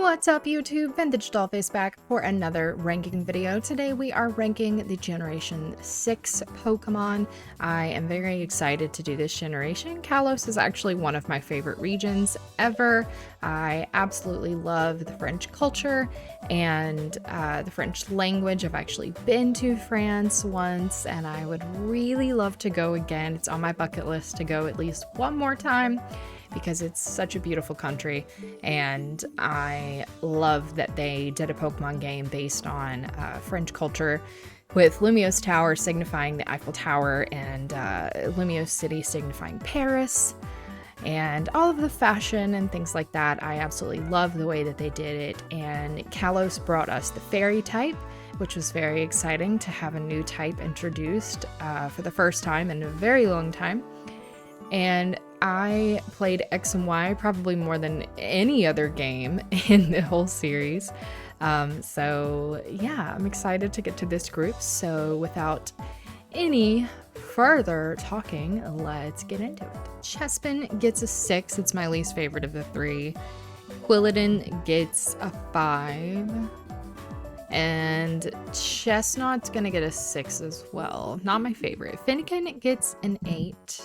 What's up YouTube? Vintage Dollface back for another ranking video. Today we are ranking the Generation 6 Pokemon. I am very excited to do this generation. Kalos is actually one of my favorite regions ever. I absolutely love the French culture and the French language. I've actually been to France once and I would really love to go again. It's on my bucket list to go at least one more time, because it's such a beautiful country, and I love that they did a Pokemon game based on French culture, with Lumiose Tower signifying the Eiffel Tower and Lumiose City signifying Paris, and all of the fashion and things like that. I absolutely love the way that they did it, and Kalos brought us the Fairy type, which was very exciting to have a new type introduced for the first time in a very long time. And I played X and Y probably more than any other game in the whole series. So yeah, I'm excited to get to this group. So without any further talking, let's get into it. Chespin gets a 6. It's my least favorite of the three. Quilladin gets a 5. And Chestnut's gonna get a 6 as well. Not my favorite. Finnegan gets an 8.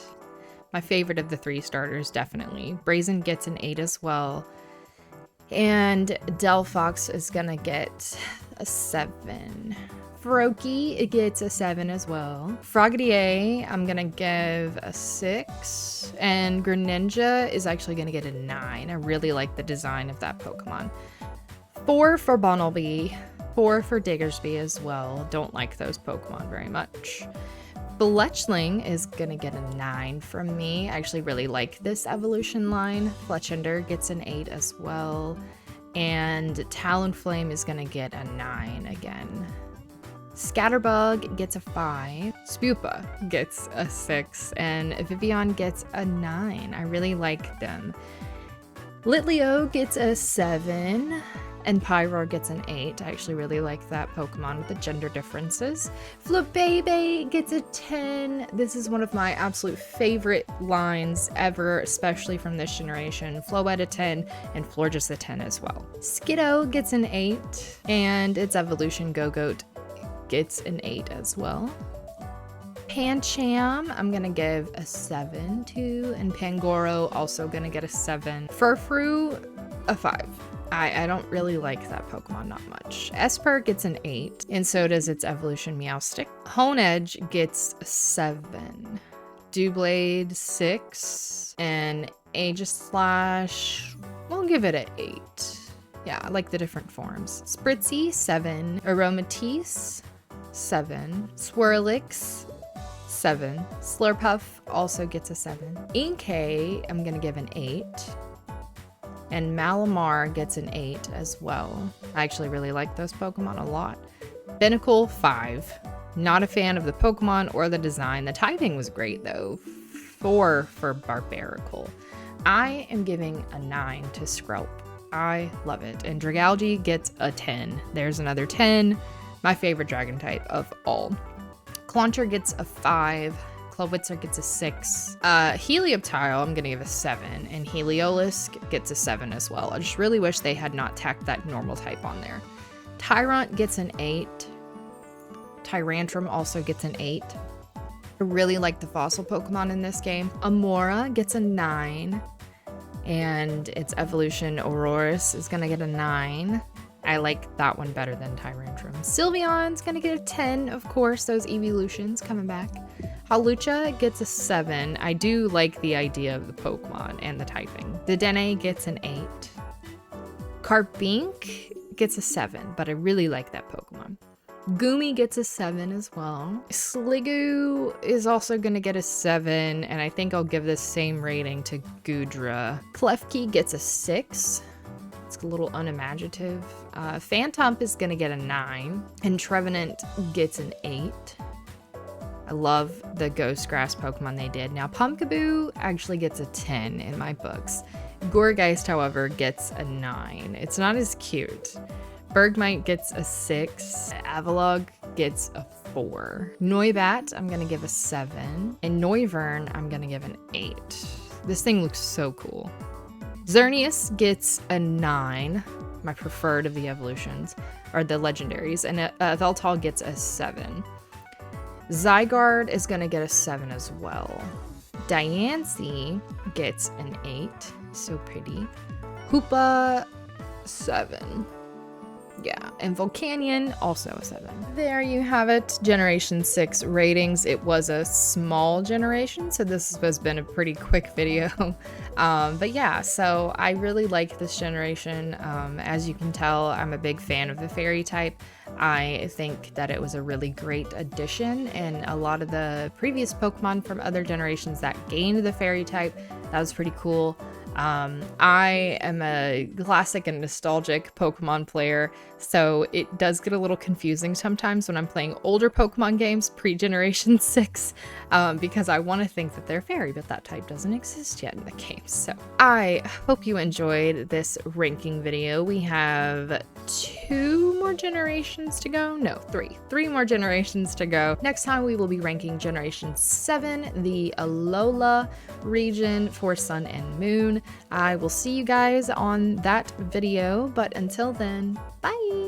My favorite of the three starters, definitely. Brazen gets an 8 as well. And Delphox is gonna get a 7. Froakie gets a 7 as well. Frogadier, I'm gonna give a 6. And Greninja is actually gonna get a 9. I really like the design of that Pokemon. 4 for Bunnelby. 4 for Diggersby as well. Don't like those Pokemon very much. Fletchling is gonna get a 9 from me. I actually really like this evolution line. Fletchender gets an 8 as well. And Talonflame is gonna get a 9 again. Scatterbug gets a 5. Spupa gets a 6. And Vivian gets a 9. I really like them. Litleo gets a 7. And Pyroar gets an 8. I actually really like that Pokemon with the gender differences. Flabebe gets a 10. This is one of my absolute favorite lines ever, especially from this generation. Floette a 10 and Florges a 10 as well. Skiddo gets an 8. And its evolution Gogoat gets an 8 as well. Pancham, I'm gonna give a 7 to. And Pangoro also gonna get a 7. Furfrou, a 5. I don't really like that Pokemon, not much. Esper gets an 8, and so does its evolution Meowstic. Honedge gets a 7. Doublade, 6. And Aegislash, we'll give it an 8. Yeah, I like the different forms. Spritzy, 7. Aromatisse, 7. Swirlix, 7. Slurpuff also gets a 7. Inkay, I'm gonna give an 8. And Malamar gets an 8 as well. I actually really like those Pokemon a lot. Binacle, 5. Not a fan of the Pokemon or the design. The typing was great though. 4 for Barbaracle. I am giving a 9 to Skrelp. I love it. And Dragalge gets a 10. There's another 10. My favorite dragon type of all. Clauncher gets a 5. Clawitzer gets a 6. Helioptile, I'm gonna give a 7. And Heliolisk gets a 7 as well. I just really wish they had not tacked that normal type on there. Tyrant gets an 8. Tyrantrum also gets an 8. I really like the fossil Pokemon in this game. Amora gets a 9. And its evolution Aurorus is gonna get a 9. I like that one better than Tyrantrum. Sylveon's gonna get a 10, of course, those evolutions coming back. Hawlucha gets a 7. I do like the idea of the Pokemon and the typing. Dedenne gets an 8. Carbink gets a 7, but I really like that Pokemon. Goomy gets a 7 as well. Sliggoo is also gonna get a 7, and I think I'll give the same rating to Goodra. Klefki gets a 6. It's a little unimaginative. Phantomp is gonna get a 9, and Trevenant gets an 8. I love the Ghost Grass Pokemon they did. Now Pumpkaboo actually gets a 10 in my books. Gourgeist, however, gets a 9. It's not as cute. Bergmite gets a 6. Avalugg gets a 4. Noibat, I'm gonna give a 7. And Noivern, I'm gonna give an 8. This thing looks so cool. Xerneas gets a 9. my preferred of the evolutions, or the legendaries, and Veltal gets a 7. Zygarde is going to get a 7 as well. Diancie gets an 8. So pretty. Hoopa, 7. Yeah, and Volcanion, also a 7. There you have it, Generation 6 ratings. It was a small generation, so this has been a pretty quick video. But yeah, so I really like this generation. As you can tell, I'm a big fan of the fairy type. I think that it was a really great addition, and a lot of the previous Pokemon from other generations that gained the fairy type, that was pretty cool. I am a classic and nostalgic Pokemon player, so it does get a little confusing sometimes when I'm playing older Pokemon games pre-Generation 6, because I want to think that they're fairy, but that type doesn't exist yet in the game. So I hope you enjoyed this ranking video. We have 2 more generations to go. No, 3 more generations to go. Next time we will be ranking Generation 7, the Alola region for Sun and Moon. I will see you guys on that video, but until then, bye!